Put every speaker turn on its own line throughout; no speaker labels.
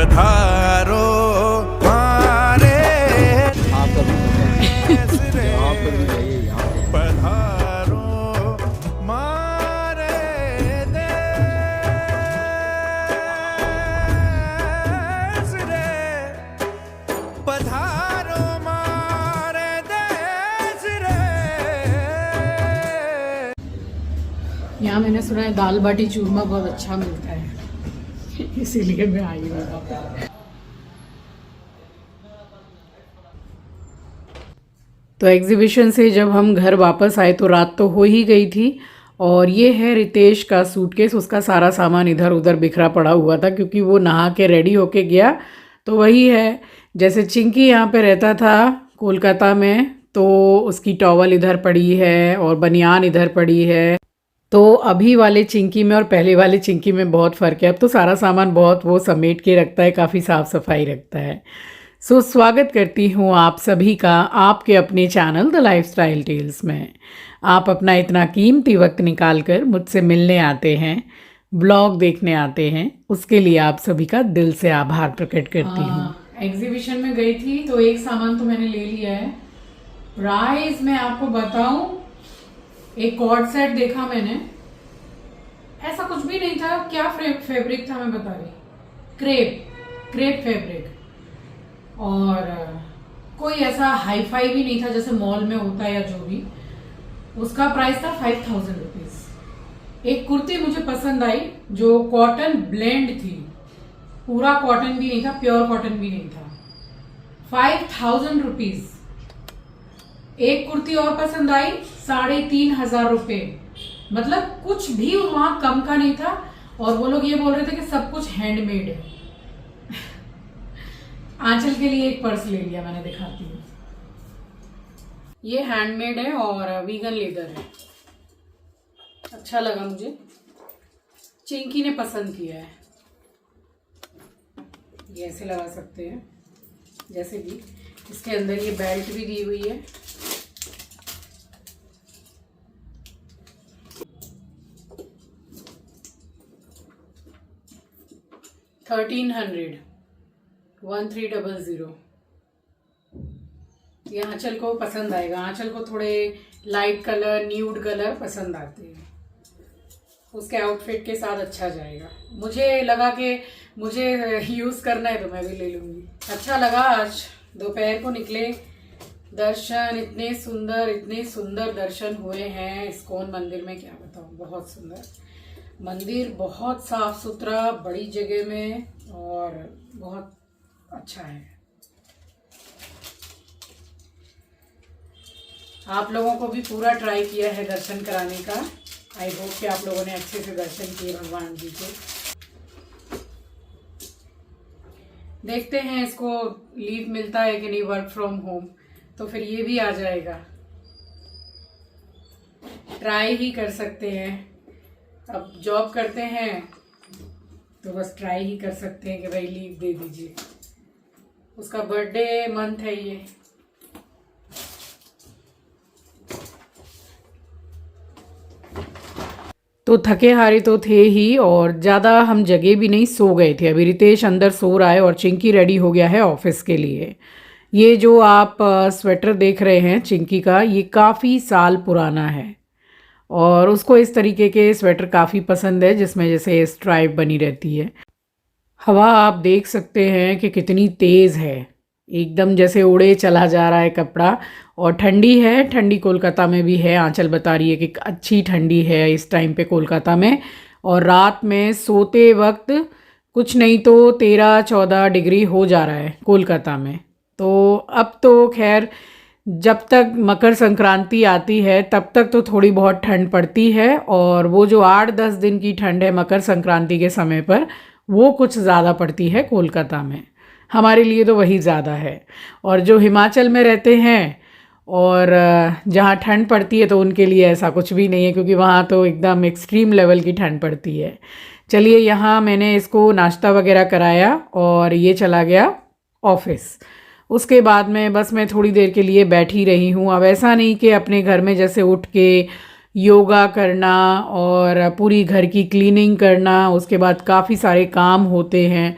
पधारो मारे पधारो मारे देश रे, पधारो मारे देश रे।
यहाँ मैंने सुना है दाल बाटी चूरमा बहुत अच्छा मिलता है, इसीलिए मैं आई हूँ। तो एग्जीबिशन से जब हम घर वापस आए तो रात तो हो ही गई थी। और ये है रितेश का सूटकेस, उसका सारा सामान इधर उधर बिखरा पड़ा हुआ था क्योंकि वो नहा के रेडी होके गया। तो वही है, जैसे चिंकी यहाँ पे रहता था कोलकाता में, तो उसकी टॉवल इधर पड़ी है और बनियान इधर पड़ी है। तो अभी वाले चिंकी में और पहले वाले चिंकी में बहुत फ़र्क है। अब तो सारा सामान बहुत वो समेट के रखता है, काफ़ी साफ़ सफाई रखता है। सो स्वागत करती हूँ आप सभी का आपके अपने चैनल द लाइफस्टाइल टेल्स में। आप अपना इतना कीमती वक्त निकाल कर मुझसे मिलने आते हैं, ब्लॉग देखने आते हैं, उसके लिए आप सभी का दिल से आभार प्रकट करती हूँ। एग्जीबिशन में गई थी तो एक सामान तो मैंने ले लिया है। प्राइस मैं आपको बताऊं, एक कॉर्ड सेट देखा मैंने, ऐसा कुछ भी नहीं था। क्या फैब्रिक था मैं बता रही, क्रेप फैब्रिक, और कोई ऐसा हाई फाई भी नहीं था जैसे मॉल में होता है या जो भी। उसका प्राइस था 5000 रुपीज। एक कुर्ती मुझे पसंद आई जो कॉटन ब्लेंड थी, पूरा कॉटन भी नहीं था, प्योर कॉटन भी नहीं था। 5000 रुपीज। एक कुर्ती और पसंद आई, 3500 रुपये। मतलब कुछ भी वहां कम का नहीं था। और वो लोग ये बोल रहे थे कि सब कुछ हैंडमेड है। आंचल के लिए एक पर्स ले लिया मैंने, दिखाती हूँ। ये हैंडमेड है और वीगन लेदर है। अच्छा लगा मुझे, चिंकी ने पसंद किया है। ये ऐसे लगा सकते हैं जैसे भी। इसके अंदर ये बेल्ट भी दी हुई है। $1300 ये आंचल को पसंद आएगा। आंचल को थोड़े लाइट कलर, न्यूड कलर पसंद आते हैं, उसके आउटफिट के साथ अच्छा जाएगा। मुझे लगा कि मुझे यूज करना है तो मैं भी ले लूंगी। अच्छा लगा। आज दोपहर को निकले, दर्शन इतने सुंदर दर्शन हुए हैं इस्कॉन मंदिर में, क्या बताऊं। बहुत सुंदर मंदिर, बहुत साफ सुथरा, बड़ी जगह में, और बहुत अच्छा है। आप लोगों को भी पूरा ट्राई किया है दर्शन कराने का। आई होप कि आप लोगों ने अच्छे से दर्शन किए भगवान जी के। देखते हैं इसको लीव मिलता है कि नहीं, वर्क फ्रॉम होम, तो फिर ये भी आ जाएगा। ट्राई ही कर सकते हैं। अब जॉब करते हैं तो बस ट्राई ही कर सकते हैं कि भाई लीव दे दीजिए। उसका बर्थडे मंथ है ये। तो थके हारे तो थे ही, और ज़्यादा हम जगह भी नहीं, सो गए थे। अभी रितेश अंदर सो रहा है और चिंकी रेडी हो गया है ऑफिस के लिए। ये जो आप स्वेटर देख रहे हैं चिंकी का, ये काफ़ी साल पुराना है और उसको इस तरीके के स्वेटर काफ़ी पसंद है जिसमें जैसे स्ट्राइप बनी रहती है। हवा आप देख सकते हैं कि कितनी तेज़ है, एकदम जैसे उड़े चला जा रहा है कपड़ा। और ठंडी है, ठंडी कोलकाता में भी है। आंचल बता रही है कि अच्छी ठंडी है इस टाइम पे कोलकाता में। और रात में सोते वक्त कुछ नहीं तो 13-14 डिग्री हो जा रहा है कोलकाता में। तो अब तो खैर जब तक मकर संक्रांति आती है तब तक तो थोड़ी बहुत ठंड पड़ती है, और वो जो 8-10 दिन की ठंड है मकर संक्रांति के समय पर, वो कुछ ज़्यादा पड़ती है कोलकाता में। हमारे लिए तो वही ज़्यादा है। और जो हिमाचल में रहते हैं और जहाँ ठंड पड़ती है तो उनके लिए ऐसा कुछ भी नहीं है, क्योंकि वहाँ तो एकदम एक्सट्रीम लेवल की ठंड पड़ती है। चलिए, यहाँ मैंने इसको नाश्ता वगैरह कराया और ये चला गया ऑफिस। उसके बाद में बस मैं थोड़ी देर के लिए बैठी रही हूँ। अब ऐसा नहीं कि अपने घर में जैसे उठ के योगा करना और पूरी घर की क्लीनिंग करना, उसके बाद काफ़ी सारे काम होते हैं,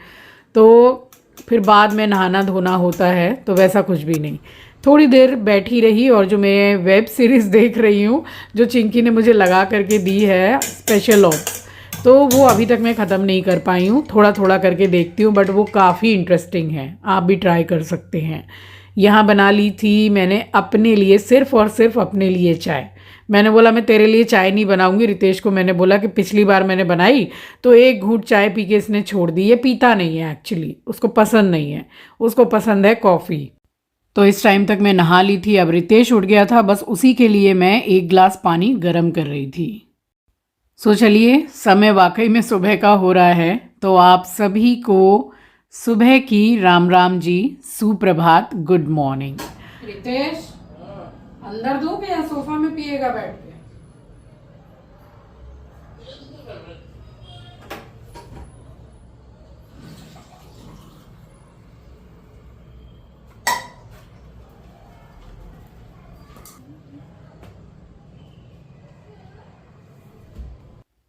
तो फिर बाद में नहाना धोना होता है, तो वैसा कुछ भी नहीं। थोड़ी देर बैठी रही और जो मैं वेब सीरीज़ देख रही हूँ जो चिंकी ने मुझे लगा करके दी है, स्पेशल ऑप्स, तो वो अभी तक मैं ख़त्म नहीं कर पाई हूँ। थोड़ा थोड़ा करके देखती हूँ, बट वो काफ़ी इंटरेस्टिंग है, आप भी ट्राई कर सकते हैं। यहाँ बना ली थी मैंने अपने लिए, सिर्फ़ और सिर्फ अपने लिए चाय। मैंने बोला मैं तेरे लिए चाय नहीं बनाऊंगी। रितेश को मैंने बोला कि पिछली बार मैंने बनाई तो एक घूंट चाय पी के इसने छोड़ दी। ये पीता नहीं है एक्चुअली, उसको पसंद नहीं है, उसको पसंद है कॉफ़ी। तो इस टाइम तक मैं नहा ली थी। अब रितेश उठ गया था, बस उसी के लिए मैं एक गिलास पानी गर्म कर रही थी। सो चलिए, समय वाकई में सुबह का हो रहा है, तो आप सभी को सुबह की राम राम जी, सुप्रभात, गुड मॉर्निंग। रितेश, अंदर दूं कि या सोफा में पिएगा बैठ के?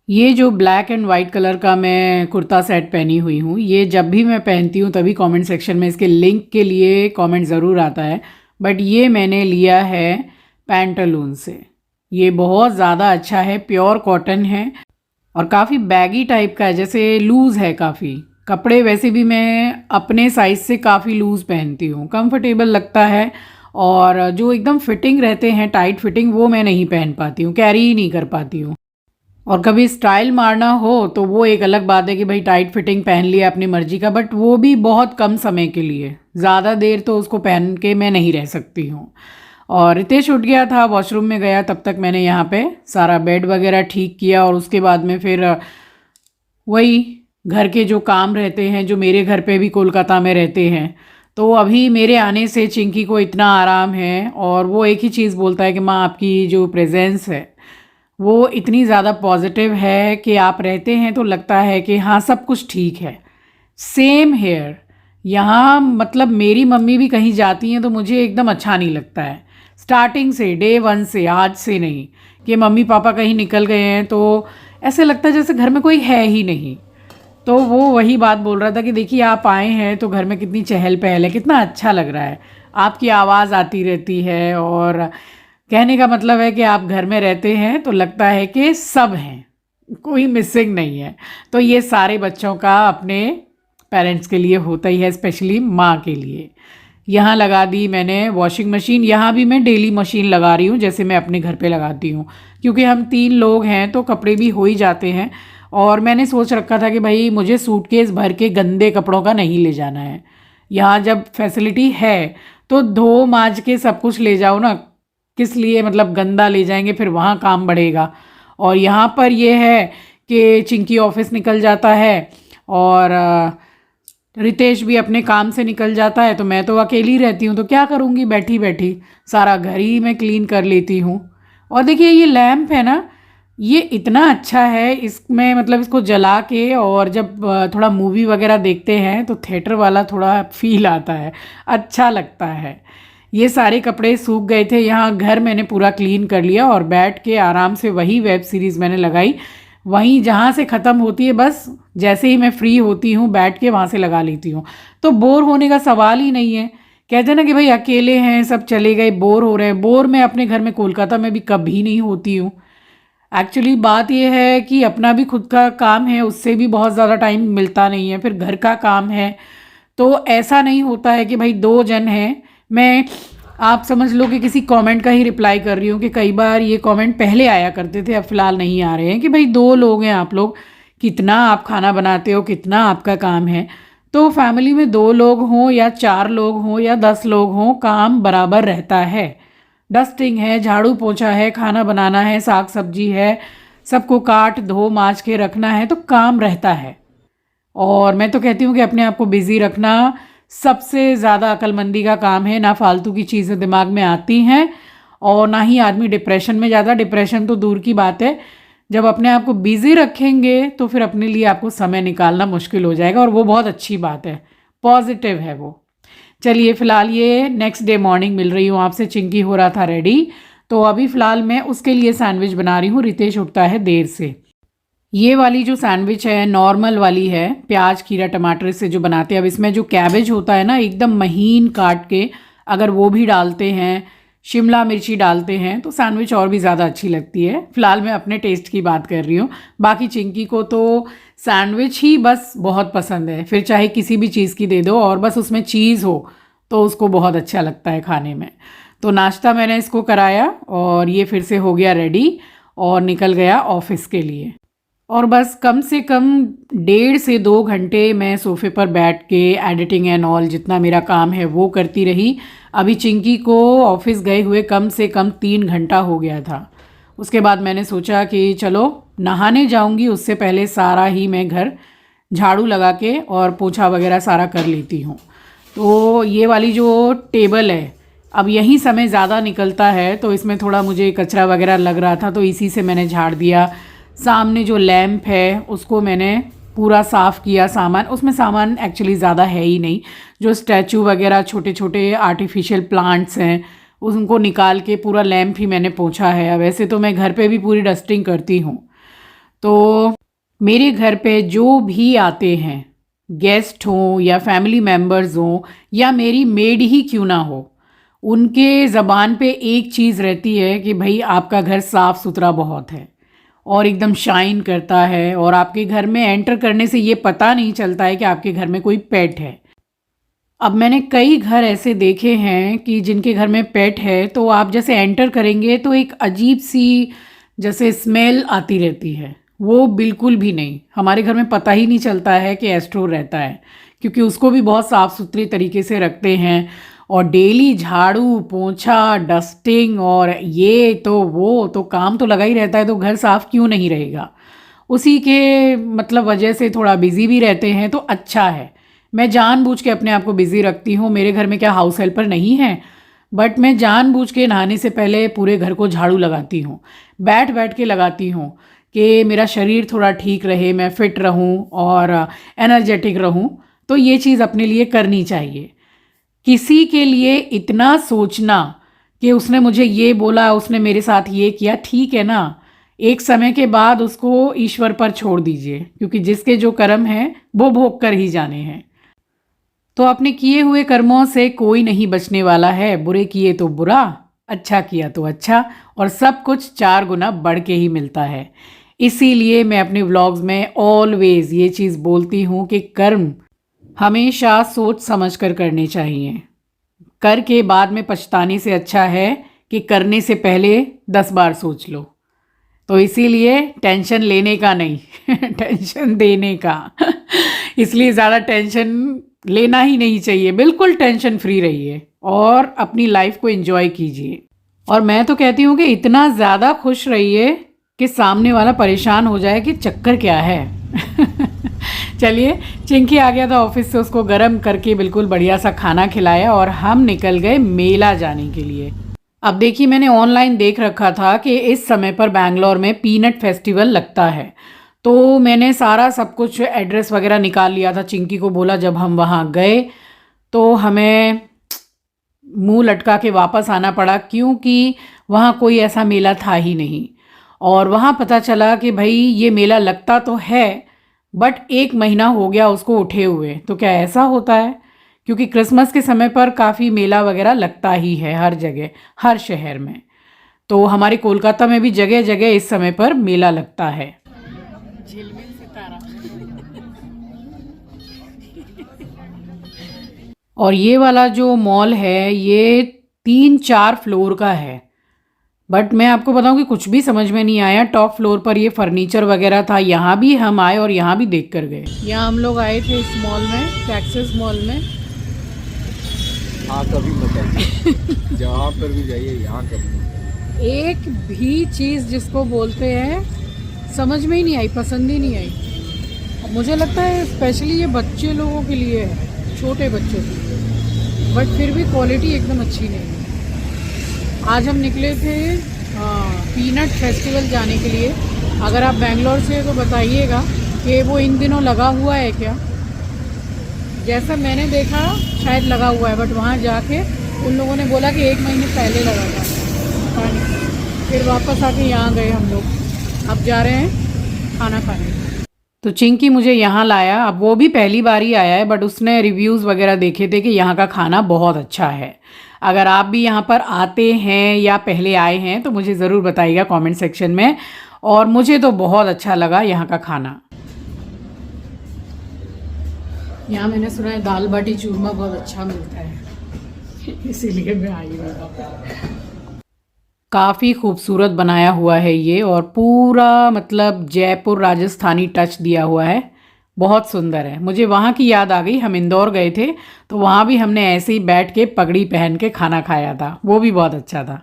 ये जो ब्लैक एंड वाइट कलर का मैं कुर्ता सेट पहनी हुई हूँ, ये जब भी मैं पहनती हूँ तभी कमेंट सेक्शन में इसके लिंक के लिए कमेंट ज़रूर आता है। बट ये मैंने लिया है पैंटालून से। ये बहुत ज़्यादा अच्छा है, प्योर कॉटन है और काफ़ी बैगी टाइप का है, जैसे लूज़ है काफ़ी। कपड़े वैसे भी मैं अपने साइज़ से काफ़ी लूज़ पहनती हूँ, कंफर्टेबल लगता है। और जो एकदम फिटिंग रहते हैं, टाइट फिटिंग, वो मैं नहीं पहन पाती हूँ, कैरी ही नहीं कर पाती हूँ। और कभी स्टाइल मारना हो तो वो एक अलग बात है कि भाई टाइट फिटिंग पहन लिया अपनी मर्जी का, बट वो भी बहुत कम समय के लिए, ज़्यादा देर तो उसको पहन के मैं नहीं रह सकती हूँ। और रितेश उठ गया था, वॉशरूम में गया, तब तक मैंने यहाँ पे सारा बेड वगैरह ठीक किया। और उसके बाद में फिर वही घर के जो काम रहते हैं, जो मेरे घर पे भी कोलकाता में रहते हैं, तो अभी मेरे आने से चिंकी को इतना आराम है। और वो एक ही चीज़ बोलता है कि माँ, आपकी जो प्रेजेंस है वो इतनी ज़्यादा पॉजिटिव है कि आप रहते हैं तो लगता है कि हाँ सब कुछ ठीक है। सेम हेयर यहाँ, मतलब मेरी मम्मी भी कहीं जाती हैं तो मुझे एकदम अच्छा नहीं लगता है, स्टार्टिंग से, डे वन से, आज से नहीं, कि मम्मी पापा कहीं निकल गए हैं तो ऐसे लगता है जैसे घर में कोई है ही नहीं। तो वो वही बात बोल रहा था कि देखिए आप आए हैं तो घर में कितनी चहल पहल है, कितना अच्छा लग रहा है, आपकी आवाज़ आती रहती है। और कहने का मतलब है कि आप घर में रहते हैं तो लगता है कि सब हैं, कोई मिसिंग नहीं है। तो ये सारे बच्चों का अपने पेरेंट्स के लिए होता ही है, स्पेशली माँ के लिए। यहाँ लगा दी मैंने वॉशिंग मशीन। यहाँ भी मैं डेली मशीन लगा रही हूँ, जैसे मैं अपने घर पे लगाती हूँ, क्योंकि हम 3 लोग हैं तो कपड़े भी हो ही जाते हैं। और मैंने सोच रखा था कि भाई मुझे सूटकेस भर के गंदे कपड़ों का नहीं ले जाना है। यहाँ जब फैसिलिटी है तो धो मांज के सब कुछ ले जाओ ना, किस लिए मतलब गंदा ले जाएंगे, फिर वहाँ काम बढ़ेगा। और यहाँ पर ये है कि चिंकी ऑफिस निकल जाता है और रितेश भी अपने काम से निकल जाता है, तो मैं तो अकेली रहती हूँ, तो क्या करूँगी, बैठी बैठी सारा घर ही मैं क्लीन कर लेती हूँ। और देखिए ये लैम्प है ना, ये इतना अच्छा है, इसमें मतलब इसको जला के और जब थोड़ा मूवी वगैरह देखते हैं तो थिएटर वाला थोड़ा फील आता है, अच्छा लगता है। ये सारे कपड़े सूख गए थे, यहाँ घर मैंने पूरा क्लीन कर लिया और बैठ के आराम से वही वेब सीरीज़ मैंने लगाई, वहीं जहाँ से ख़त्म होती है बस जैसे ही मैं फ्री होती हूँ बैठ के वहाँ से लगा लेती हूँ। तो बोर होने का सवाल ही नहीं है। कहते हैं ना कि भाई अकेले हैं, सब चले गए, बोर हो रहे हैं। बोर मैं अपने घर में कोलकाता में भी कभी नहीं होती हूँ। एक्चुअली बात यह है कि अपना भी खुद का काम है, उससे भी बहुत ज़्यादा टाइम मिलता नहीं है, फिर घर का काम है, तो ऐसा नहीं होता है कि भाई 2 जन हैं। मैं, आप समझ लो कि किसी कमेंट का ही रिप्लाई कर रही हूँ कि कई बार ये कमेंट पहले आया करते थे, अब फ़िलहाल नहीं आ रहे हैं, कि भाई 2 लोग हैं आप लोग, कितना आप खाना बनाते हो, कितना आपका काम है। तो फैमिली में 2 लोग हों या 4 लोग हों या 10 लोग हों, काम बराबर रहता है। डस्टिंग है, झाड़ू पोछा है, खाना बनाना है, साग सब्जी है, सबको काट धो माँज के रखना है, तो काम रहता है। और मैं तो कहती हूँ कि अपने आप को बिज़ी रखना सबसे ज़्यादा अक्लमंदी का काम है। ना फालतू की चीज़ें दिमाग में आती हैं और ना ही आदमी डिप्रेशन में ज़्यादा, डिप्रेशन तो दूर की बात है। जब अपने आप को बिज़ी रखेंगे तो फिर अपने लिए आपको समय निकालना मुश्किल हो जाएगा, और वो बहुत अच्छी बात है, पॉजिटिव है वो। चलिए फ़िलहाल ये नेक्स्ट डे मॉर्निंग मिल रही हूँ आपसे। चिंकी हो रहा था रेडी, तो अभी फ़िलहाल मैं उसके लिए सैंडविच बना रही हूँ। रितेश उठता है देर से। ये वाली जो सैंडविच है नॉर्मल वाली है, प्याज खीरा टमाटर से जो बनाते हैं। अब इसमें जो कैबेज होता है ना एकदम महीन काट के, अगर वो भी डालते हैं, शिमला मिर्ची डालते हैं तो सैंडविच और भी ज़्यादा अच्छी लगती है। फ़िलहाल मैं अपने टेस्ट की बात कर रही हूँ, बाकी चिंकी को तो सैंडविच ही बस बहुत पसंद है, फिर चाहे किसी भी चीज़ की दे दो और बस उसमें चीज़ हो तो उसको बहुत अच्छा लगता है खाने में। तो नाश्ता मैंने इसको कराया और ये फिर से हो गया रेडी और निकल गया ऑफिस के लिए। और बस कम से कम 1.5 से 2 घंटे मैं सोफ़े पर बैठ के एडिटिंग एंड ऑल जितना मेरा काम है वो करती रही। अभी चिंकी को ऑफिस गए हुए कम से कम 3 घंटा हो गया था। उसके बाद मैंने सोचा कि चलो नहाने जाऊंगी, उससे पहले सारा ही मैं घर झाड़ू लगा के और पोछा वगैरह सारा कर लेती हूँ। तो ये वाली जो टेबल है, अब यही समय ज़्यादा निकलता है तो इसमें थोड़ा मुझे कचरा वगैरह लग रहा था तो इसी से मैंने झाड़ दिया। सामने जो लैंप है उसको मैंने पूरा साफ़ किया। सामान, उसमें सामान एक्चुअली ज़्यादा है ही नहीं, जो स्टैचू वगैरह छोटे छोटे आर्टिफिशियल प्लांट्स हैं उनको निकाल के पूरा लैंप ही मैंने पोंछा है। वैसे तो मैं घर पे भी पूरी डस्टिंग करती हूँ। तो मेरे घर पे जो भी आते हैं, गेस्ट हों या फैमिली मेम्बर्स हों या मेरी मेड ही क्यों ना हो, उनके ज़बान पे एक चीज़ रहती है कि भाई आपका घर साफ़ सुथरा बहुत है और एकदम शाइन करता है, और आपके घर में एंटर करने से ये पता नहीं चलता है कि आपके घर में कोई पेट है। अब मैंने कई घर ऐसे देखे हैं कि जिनके घर में पेट है तो आप जैसे एंटर करेंगे तो एक अजीब सी जैसे स्मेल आती रहती है। वो बिल्कुल भी नहीं, हमारे घर में पता ही नहीं चलता है कि एस्ट्रो रहता है, क्योंकि उसको भी बहुत साफ़ सुथरे तरीके से रखते हैं और डेली झाड़ू पोंछा डस्टिंग और ये तो वो तो काम तो लगा ही रहता है, तो घर साफ़ क्यों नहीं रहेगा। उसी के मतलब वजह से थोड़ा बिज़ी भी रहते हैं तो अच्छा है। मैं जानबूझ के अपने आप को बिज़ी रखती हूँ। मेरे घर में क्या हाउस हेल्पर नहीं है, बट मैं जानबूझ के नहाने से पहले पूरे घर को झाड़ू लगाती हूँ, बैठ बैठ के लगाती हूँ कि मेरा शरीर थोड़ा ठीक रहे, मैं फिट रहूँ और एनर्जेटिक रहूँ। तो ये चीज़ अपने लिए करनी चाहिए। किसी के लिए इतना सोचना कि उसने मुझे ये बोला, उसने मेरे साथ ये किया, ठीक है ना, एक समय के बाद उसको ईश्वर पर छोड़ दीजिए, क्योंकि जिसके जो कर्म हैं वो भोग कर ही जाने हैं। तो अपने किए हुए कर्मों से कोई नहीं बचने वाला है। बुरे किए तो बुरा, अच्छा किया तो अच्छा, और सब कुछ 4 गुना बढ़ के ही मिलता है। इसीलिए मैं अपने व्लॉग्स में ऑलवेज़ ये चीज़ बोलती हूँ कि कर्म हमेशा सोच समझ कर करने चाहिए। करके बाद में पछताने से अच्छा है कि करने से पहले 10 बार सोच लो। तो इसीलिए टेंशन लेने का नहीं टेंशन देने का इसलिए ज़्यादा टेंशन लेना ही नहीं चाहिए। बिल्कुल टेंशन फ्री रहिए और अपनी लाइफ को एंजॉय कीजिए। और मैं तो कहती हूँ कि इतना ज़्यादा खुश रहिए कि सामने वाला परेशान हो जाए कि चक्कर क्या है चलिए, चिंकी आ गया था ऑफिस से, उसको गर्म करके बिल्कुल बढ़िया सा खाना खिलाया और हम निकल गए मेला जाने के लिए। अब देखिए, मैंने ऑनलाइन देख रखा था कि इस समय पर बैंगलोर में पीनट फेस्टिवल लगता है, तो मैंने सारा सब कुछ एड्रेस वगैरह निकाल लिया था। चिंकी को बोला, जब हम वहाँ गए तो हमें मुंह लटका के वापस आना पड़ा, क्योंकि वहाँ कोई ऐसा मेला था ही नहीं। और वहाँ पता चला कि भाई ये मेला लगता तो है, बट 1 महीना हो गया उसको उठे हुए। तो क्या ऐसा होता है? क्योंकि क्रिसमस के समय पर काफ़ी मेला वगैरह लगता ही है हर जगह, हर शहर में। तो हमारे कोलकाता में भी जगह जगह इस समय पर मेला लगता है। झिलमिल सितारा और ये वाला जो मॉल है ये 3-4 फ्लोर का है, बट मैं आपको बताऊं कि कुछ भी समझ में नहीं आया। टॉप फ्लोर पर ये फर्नीचर वगैरह था, यहाँ भी हम आए और यहाँ भी देख कर गए। यहाँ हम लोग आए थे इस मॉल में, टैक्सेस मॉल में।
हाँ, कभी बताइए जहाँ पर भी जाइए यहाँ कभी
एक भी चीज़ जिसको बोलते हैं समझ में ही नहीं आई, पसंद ही नहीं आई। मुझे लगता है स्पेशली ये बच्चे लोगों के लिए है, छोटे बच्चों के लिए, बट फिर भी क्वालिटी एकदम अच्छी नहीं है। आज हम निकले थे पीनट फेस्टिवल जाने के लिए। अगर आप बेंगलोर से तो बताइएगा कि वो इन दिनों लगा हुआ है क्या। जैसा मैंने देखा शायद लगा हुआ है, बट वहाँ जाके उन लोगों ने बोला कि 1 महीने पहले लगा था। फिर वापस आके यहाँ गए हम लोग। अब जा रहे हैं खाना खाने। तो चिंकी मुझे यहाँ लाया, अब वो भी पहली बार ही आया है, बट उसने रिव्यूज़ वगैरह देखे थे कि यहाँ का खाना बहुत अच्छा है। अगर आप भी यहाँ पर आते हैं या पहले आए हैं तो मुझे ज़रूर बताइएगा कमेंट सेक्शन में। और मुझे तो बहुत अच्छा लगा यहाँ का खाना। यहाँ मैंने सुना है दाल बाटी चूरमा बहुत अच्छा मिलता है, इसीलिए मैं आई हूँ। काफ़ी खूबसूरत बनाया हुआ है ये, और पूरा मतलब जयपुर राजस्थानी टच दिया हुआ है, बहुत सुंदर है। मुझे वहाँ की याद आ गई, हम इंदौर गए थे तो वहाँ भी हमने ऐसे ही बैठ के पगड़ी पहन के खाना खाया था, वो भी बहुत अच्छा था।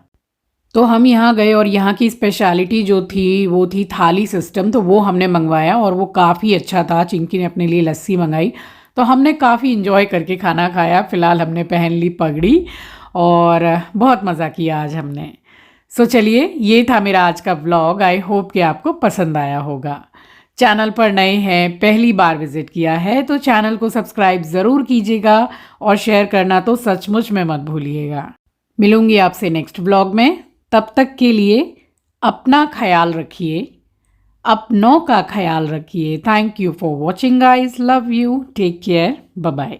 तो हम यहाँ गए और यहाँ की स्पेशलिटी जो थी वो थी थाली सिस्टम, तो वो हमने मंगवाया और वो काफ़ी अच्छा था। चिंकी ने अपने लिए लस्सी मंगाई, तो हमने काफ़ी इन्जॉय करके खाना खाया। फ़िलहाल हमने पहन ली पगड़ी और बहुत मज़ा किया आज हमने। सो चलिए, ये था मेरा आज का व्लॉग। आई होप कि आपको पसंद आया होगा। चैनल पर नए हैं, पहली बार विजिट किया है तो चैनल को सब्सक्राइब ज़रूर कीजिएगा और शेयर करना तो सचमुच में मत भूलिएगा। मिलूंगी आपसे नेक्स्ट व्लॉग में, तब तक के लिए अपना ख्याल रखिए, अपनों का ख्याल रखिए। Thank you for watching guys, love you, take care, bye bye.